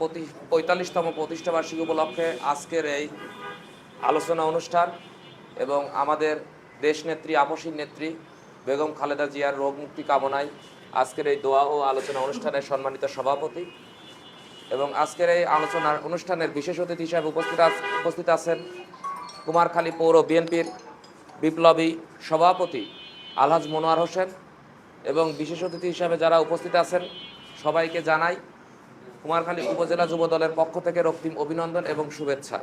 45তম প্রতিষ্ঠাবার্ষিকী উপলক্ষে আজকের এই আলোচনা অনুষ্ঠান এবং আমাদের দেশনেত্রী আপসীর নেত্রী বেগম খালেদা জিয়ার রোগ মুক্তি কামনায় আজকের এই দোয়া ও আলোচনা অনুষ্ঠানের সম্মানিত সভাপতি এবং আজকের এই আলোচনার অনুষ্ঠানের বিশেষ অতিথি হিসেবে উপস্থিত আছেন কুমারখালী পৌর বিএনপির বিপ্লবী সভাপতি আলহাজ মনোয়ার হোসেন এবং বিশেষ অতিথি হিসেবে যারা উপস্থিত আছেন সবাইকে জানাই কুমারখালী উপজেলা যুব দলের পক্ষ থেকে রক্তিম অভিনন্দন এবং শুভেচ্ছা।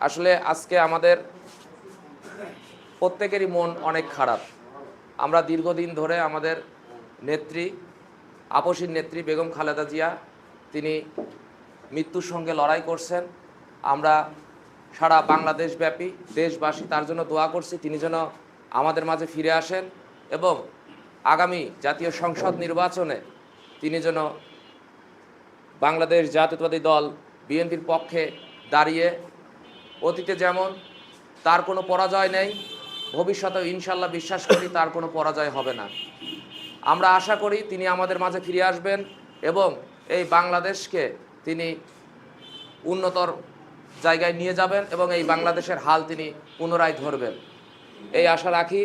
আসলে আজকে আমাদের প্রত্যেকেরই মন অনেক খারাপ। আমরা দীর্ঘদিন ধরে আমাদের নেত্রী আপসীর নেত্রী বেগম খালেদা জিয়া তিনি মৃত্যুর সঙ্গে লড়াই করছেন। আমরা সারা বাংলাদেশব্যাপী দেশবাসী তার জন্য দোয়া করছি তিনি যেন আমাদের মাঝে ফিরে আসেন এবং আগামী জাতীয় সংসদ নির্বাচনে তিনি যেন বাংলাদেশ জাতীয়তাবাদী দল বিএনপির পক্ষে দাঁড়িয়ে অতীতে যেমন তার কোনো পরাজয় নেই, ভবিষ্যতেও ইনশাল্লাহ বিশ্বাস করি তার কোনো পরাজয় হবে না। আমরা আশা করি তিনি আমাদের মাঝে ফিরে আসবেন এবং এই বাংলাদেশকে তিনি উন্নতর জায়গায় নিয়ে যাবেন এবং এই বাংলাদেশের হাল তিনি পুনরায় ধরবেন এই আশা রাখি।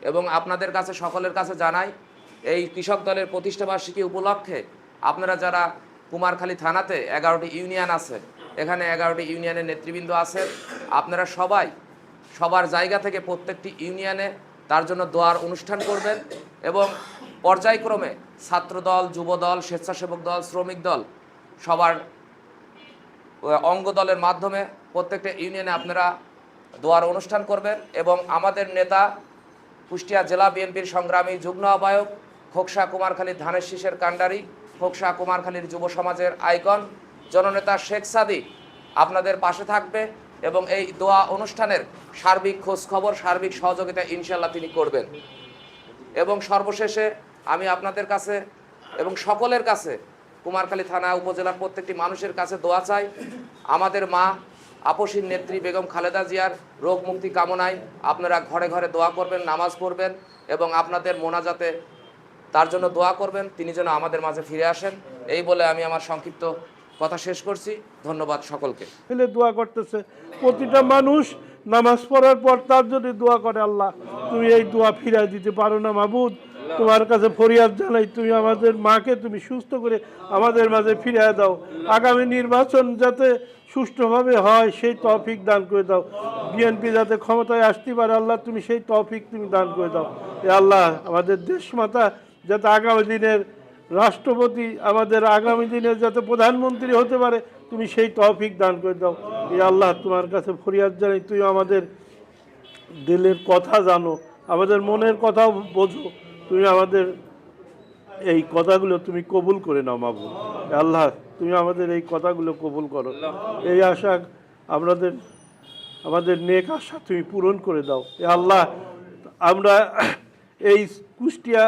এবং আপনাদের কাছে সকলের কাছে জানাই এই কৃষক দলের প্রতিষ্ঠাবার্ষিকী উপলক্ষে আপনারা যারা কুমারখালী থানাতে 11টি ইউনিয়ন আছে, এখানে 11টি ইউনিয়নের নেতৃবৃন্দ আছে, আপনারা সবাই সবার জায়গা থেকে প্রত্যেকটি ইউনিয়নে তার জন্য দোয়ার অনুষ্ঠান করবেন এবং পর্যায়ক্রমে ছাত্রদল, যুবদল, স্বেচ্ছাসেবক দল, শ্রমিক দল সবার অঙ্গ দলের মাধ্যমে প্রত্যেকটা ইউনিয়নে আপনারা দোয়ার অনুষ্ঠান করবেন এবং আমাদের নেতা কুষ্টিয়া জেলা বিএনপির সংগ্রামী যুগ্ম আহ্বায়ক খোকসা কুমারখালীর ধানের শীষের কাণ্ডারি, খোকসা কুমারখালীর যুব সমাজের আইকন জননেতা শেখ সাদি আপনাদের পাশে থাকবে এবং এই দোয়া অনুষ্ঠানের সার্বিক খোঁজখবর, সার্বিক সহযোগিতা ইনশাল্লাহ তিনি করবেন। এবং সর্বশেষে আমি আপনাদের কাছে এবং সকলের কাছে কুমারখালী থানা উপজেলার প্রত্যেকটি মানুষের কাছে দোয়া চাই, আমাদের মা আপসীর নেত্রী বেগম খালেদা জিয়ার রোগ মুক্তি কামনায় আপনারা ঘরে ঘরে দোয়া করবেন, নামাজ পড়বেন এবং আপনাদের মোনাজাতে তার জন্য দোয়া করবেন তিনি যেন আমাদের মাঝে ফিরে আসেন। এই বলে আমি আমার সংক্ষিপ্ত কথা শেষ করছি। ধন্যবাদ সকলকে। দোয়া করতেছে প্রতিটা মানুষ নামাজ পড়ার পর তার যদি দোয়া করে, আল্লাহ তুমি এই দোয়া ফিরিয়ে দিতে পারো না মাবুদ, তোমার কাছে ফরিয়াদ জানাই তুমি আমাদের মাকে তুমি সুস্থ করে আমাদের মাঝে ফিরিয়ে দাও। আগামী নির্বাচন যাতে সুষ্ঠুভাবে হয় সেই তৌফিক দান করে দাও। বিএনপি যাতে ক্ষমতায় আসতে পারে, আল্লাহ তুমি সেই তৌফিক তুমি দান করে দাও। এ আল্লাহ আমাদের দেশমাতা যাতে আগামী দিনের রাষ্ট্রপতি, আমাদের আগামী দিনের যাতে প্রধানমন্ত্রী হতে পারে তুমি সেই তৌফিক দান করে দাও। এ আল্লাহ তোমার কাছে ফরিয়াদ জানাই, তুই আমাদের দিলের কথা জানো, আমাদের মনের কথাও বোঝো, তুমি আমাদের এই কথাগুলো তুমি কবুল করে নাও মাবুদ। আল্লাহ তুমি আমাদের এই কথাগুলো কবুল করো, এই আশা আমাদের নেক আশা তুমি পূরণ করে দাও। এ আল্লাহ আমরা এই কুষ্টিয়া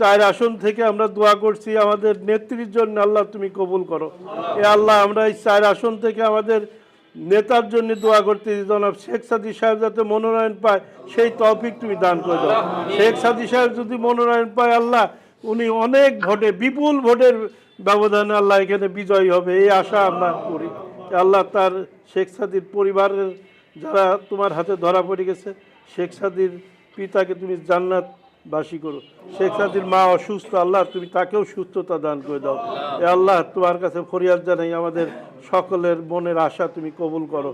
4 আসন থেকে আমরা দোয়া করছি আমাদের নেত্রীর জন্য, আল্লাহ তুমি কবুল করো। এ আল্লাহ আমরা এই 4 আসন থেকে আমাদের নেতার জন্য দোয়া করতে জনাব শেখ সাদি সাহেব যাতে মনোনয়ন পায় সেই তৌফিক তুমি দান করে দাও। শেখ সাদি সাহেব যদি মনোনয়ন পায়, আল্লাহ উনি অনেক ভোটে, বিপুল ভোটের ব্যবধানে আল্লাহ এখানে বিজয়ী হবে এই আশা আমরা করি। আল্লাহ তার শেখ সাদির পরিবারের যারা তোমার হাতে ধরা পড়ে গেছে, শেখ সাদির পিতাকে তুমি জান্নাত বাসী করো। শেখ সাদির মা অসুস্থ, আল্লাহ তুমি তাকেও সুস্থতা দান করে দাও। এ আল্লাহ তোমার কাছে ফরিয়াদ জানাই, আমাদের সকলের মনের আশা তুমি কবুল করো।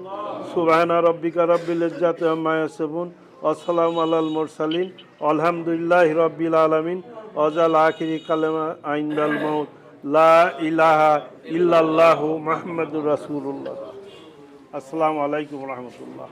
সুবহানা রাব্বিকা রাব্বিল ইজ্জাতি আম্মা ইয়াসিফুন ওয়া সালামু আলাল মুরসালিন আলহামদুলিল্লাহি রাব্বিল আলামিন। ওয়াজাল আখিরি কালেমা ইনদাল মাউত লা ইলাহা ইল্লাল্লাহু মুহাম্মাদুর রাসূলুল্লাহ। আসসালামু আলাইকুম ওয়া রাহমাতুল্লাহ।